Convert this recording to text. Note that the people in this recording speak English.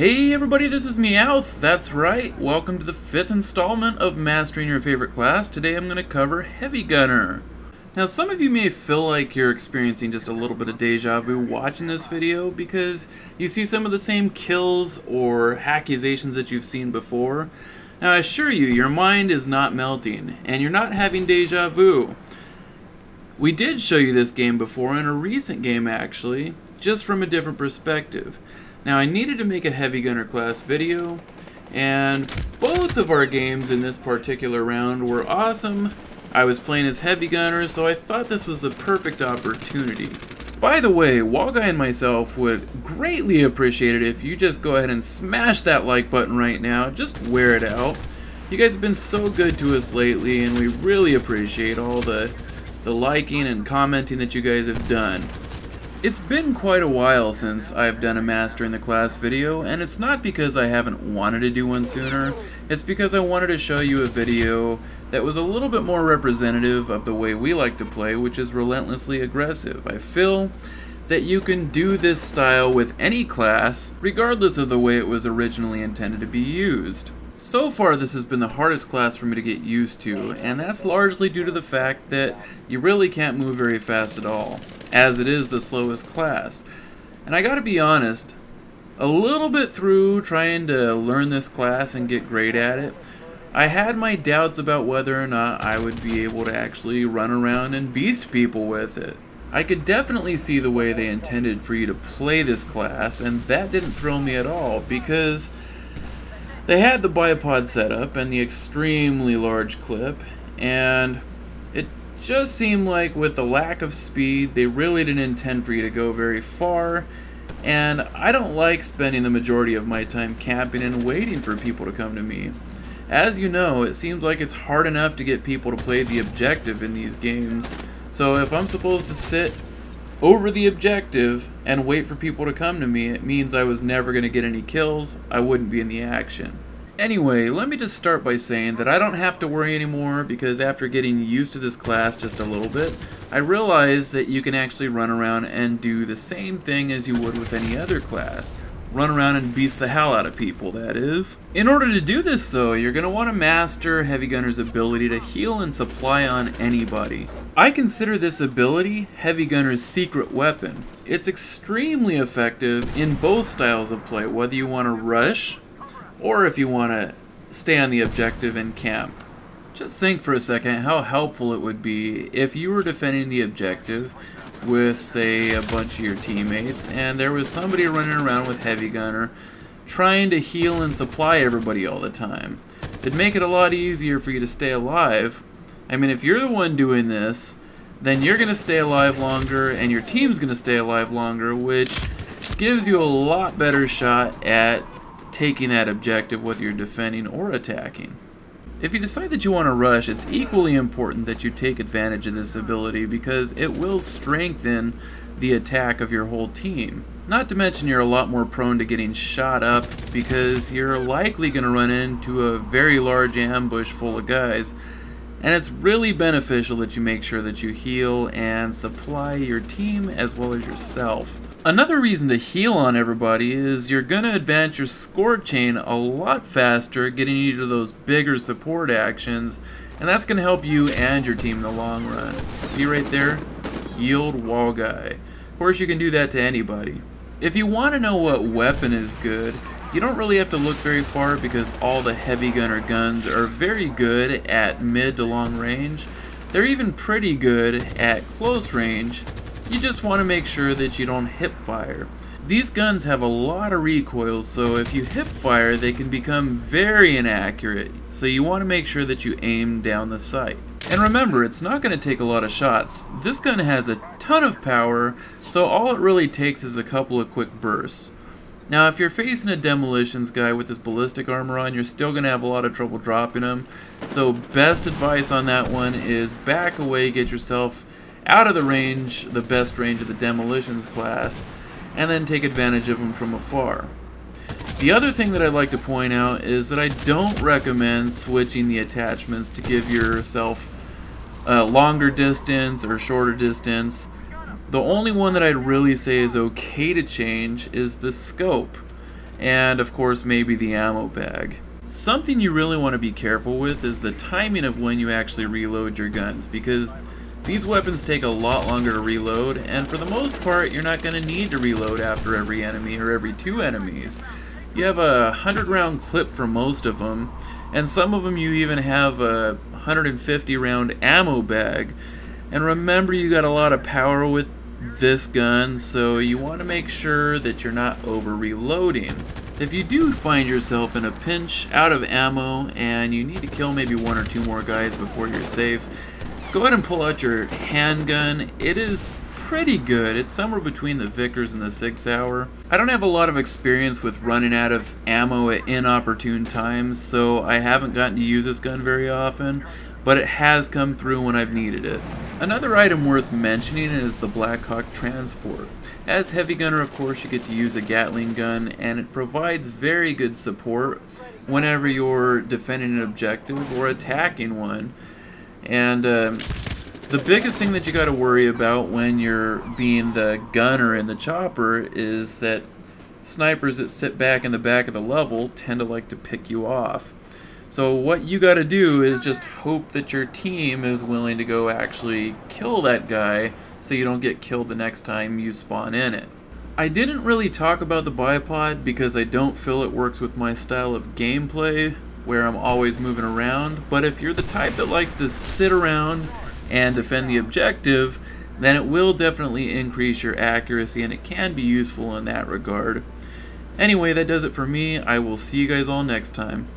Hey everybody, this is Meowth. That's right, welcome to the 5th installment of Mastering Your Favorite Class. Today I'm going to cover Heavy Gunner. Now some of you may feel like you're experiencing just a little bit of deja vu watching this video because you see some of the same kills or accusations that you've seen before. Now I assure you, your mind is not melting and you're not having deja vu. We did show you this game before in a recent game actually, just from a different perspective. Now I needed to make a Heavy Gunner class video, and both of our games in this particular round were awesome. I was playing as Heavy Gunner, so I thought this was the perfect opportunity. By the way, Wallguy and myself would greatly appreciate it if you just go ahead and smash that like button right now, just wear it out. You guys have been so good to us lately, and we really appreciate all the liking and commenting that you guys have done. It's been quite a while since I've done a Master in the Class video, and it's not because I haven't wanted to do one sooner, it's because I wanted to show you a video that was a little bit more representative of the way we like to play, which is relentlessly aggressive. I feel that you can do this style with any class, regardless of the way it was originally intended to be used. So far this has been the hardest class for me to get used to, and that's largely due to the fact that you really can't move very fast at all, as it is the slowest class. And I gotta be honest, a little bit through trying to learn this class and get great at it, I had my doubts about whether or not I would be able to actually run around and beast people with it. I could definitely see the way they intended for you to play this class, and that didn't thrill me at all, because they had the bipod setup and the extremely large clip, and it just seemed like with the lack of speed, they really didn't intend for you to go very far, and I don't like spending the majority of my time camping and waiting for people to come to me. As you know, it seems like it's hard enough to get people to play the objective in these games, so if I'm supposed to sit over the objective and wait for people to come to me, it means I was never going to get any kills, I wouldn't be in the action. Anyway, let me just start by saying that I don't have to worry anymore, because after getting used to this class just a little bit, I realized that you can actually run around and do the same thing as you would with any other class. Run around and beast the hell out of people, that is. In order to do this though, you're going to want to master Heavy Gunner's ability to heal and supply on anybody. I consider this ability Heavy Gunner's secret weapon. It's extremely effective in both styles of play, whether you want to rush or if you want to stay on the objective and camp. Just think for a second how helpful it would be if you were defending the objective with, say, a bunch of your teammates, and there was somebody running around with Heavy Gunner trying to heal and supply everybody all the time. It'd make it a lot easier for you to stay alive. I mean, if you're the one doing this, then you're going to stay alive longer, and your team's going to stay alive longer, which gives you a lot better shot at taking that objective, whether you're defending or attacking. If you decide that you want to rush, it's equally important that you take advantage of this ability, because it will strengthen the attack of your whole team. Not to mention you're a lot more prone to getting shot up, because you're likely going to run into a very large ambush full of guys, and it's really beneficial that you make sure that you heal and supply your team as well as yourself. Another reason to heal on everybody is you're going to advance your score chain a lot faster, getting you to those bigger support actions, and that's going to help you and your team in the long run. See right there? Healed Wallguy. Of course you can do that to anybody. If you want to know what weapon is good, you don't really have to look very far, because all the Heavy Gunner guns are very good at mid to long range. They're even pretty good at close range. You just want to make sure that you don't hip fire. These guns have a lot of recoil, so if you hip fire, they can become very inaccurate, so you want to make sure that you aim down the sight. And remember, it's not going to take a lot of shots. This gun has a ton of power, so all it really takes is a couple of quick bursts. Now, if you're facing a demolitions guy with this ballistic armor on, you're still going to have a lot of trouble dropping him, so best advice on that one is back away, get yourself out of the range, the best range of the demolitions class, and then take advantage of them from afar. The other thing that I'd like to point out is that I don't recommend switching the attachments to give yourself longer distance or shorter distance. The only one that I'd really say is okay to change is the scope. and of course maybe the ammo bag. Something you really want to be careful with is the timing of when you actually reload your guns, because these weapons take a lot longer to reload, and for the most part you're not going to need to reload after every enemy or every 2 enemies. You have a 100-round clip for most of them, and some of them you even have a 150 round ammo bag. And remember, you got a lot of power with this gun, so you want to make sure that you're not over reloading. If you do find yourself in a pinch out of ammo and you need to kill maybe 1 or 2 more guys before you're safe, go ahead and pull out your handgun. It is pretty good. It's somewhere between the Vickers and the 6 Hour. I don't have a lot of experience with running out of ammo at inopportune times, so I haven't gotten to use this gun very often, but it has come through when I've needed it. Another item worth mentioning is the Blackhawk Transport. As Heavy Gunner, of course, you get to use a Gatling gun, and it provides very good support whenever you're defending an objective or attacking one. And the biggest thing that you got to worry about when you're being the gunner in the chopper is that snipers that sit back in the back of the level tend to like to pick you off. So what you got to do is just hope that your team is willing to go actually kill that guy so you don't get killed the next time you spawn in it. I didn't really talk about the bipod because I don't feel it works with my style of gameplay where I'm always moving around, but if you're the type that likes to sit around and defend the objective, then it will definitely increase your accuracy and it can be useful in that regard. Anyway, that does it for me. I will see you guys all next time.